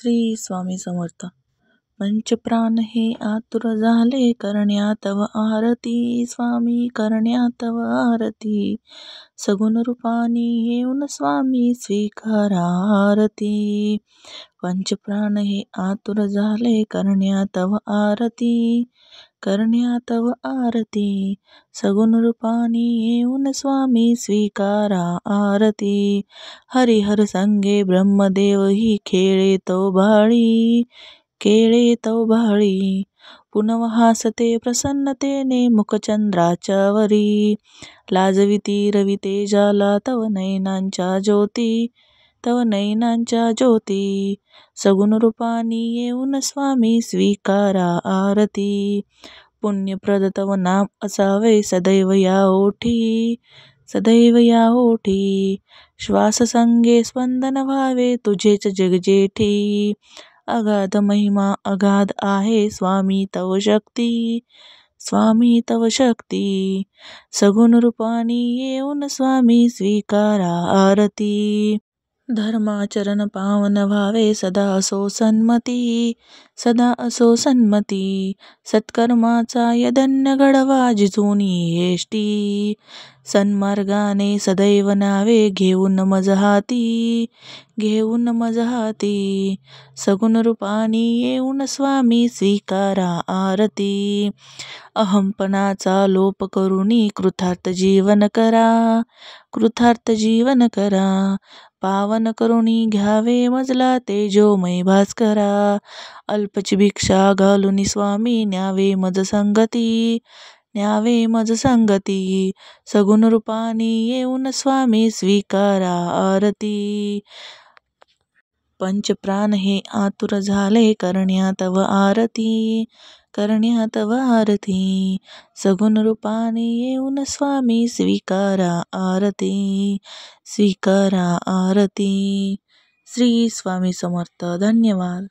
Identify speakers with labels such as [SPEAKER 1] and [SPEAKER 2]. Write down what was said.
[SPEAKER 1] श्री स्वामी समर्थ. पंचप्राण हे आतुर झाले करण्या तव आरती. स्वामी करण्या तव आरती. सगुण रूपानी येऊन स्वामी स्वीकारा आरती. पंचप्राण हे आतुर झाले करण्या तव आरती. करण्या तव आरती. सगुण रूपानी येऊन स्वामी स्वीकारा आरती. हरिहर संगे ब्रह्मदेव ही खेळे तव भाळी. खेळे तव भाळी. पुनव हासते प्रसन्नतेने मुखचंद्राच्या वरी. लाजविती रवी तेजाला तव नयनांच्या ज्योती. तव नयनांच्या ज्योती. सगुण रूपानी येऊन स्वामी स्वीकारा आरती. पुण्यप्रद तव नाम असावे सदैव या ओठी. सदैव या ओठी. श्वास संगे स्पंदन व्हावे तुझेच जगजेठी. अगाध महिमा अगाध आहे स्वामी तव शक्ती. स्वामी तव शक्ती. सगुण रूपानी येऊन स्वामी स्वीकारा आरती. धर्माचरण पावन व्हावे सदा असो सन्मती. सदा असो सन्मती. सत्कर्माचा यदन्य घडवा जिजूनी येष्टी. सन्मार्गाने सदैव नावे घेऊन मज हाती. घेऊन मज हाती. सगुण रूपानी येऊन स्वामी स्वीकारा आरती. अहंपणाचा लोप करुनी कृतार्थ जीवन करा. कृतार्थ जीवन करा. पावन करुणी घ्यावे मजला तेजोमय भास्करा. अल्पची भिक्षा घालुनी स्वामी न्यावे मज संगती. न्यावे मज संगती. सगुण रूपानी येऊन स्वामी स्वीकारा आरती. पंचप्राण हे आतुर झाले करण्या तव आरती. करण्या तव आरती. सगुण रूपानी येऊन स्वामी स्वीकारा आरती. स्वीकारा आरती. श्री स्वामी समर्थ. धन्यवाद.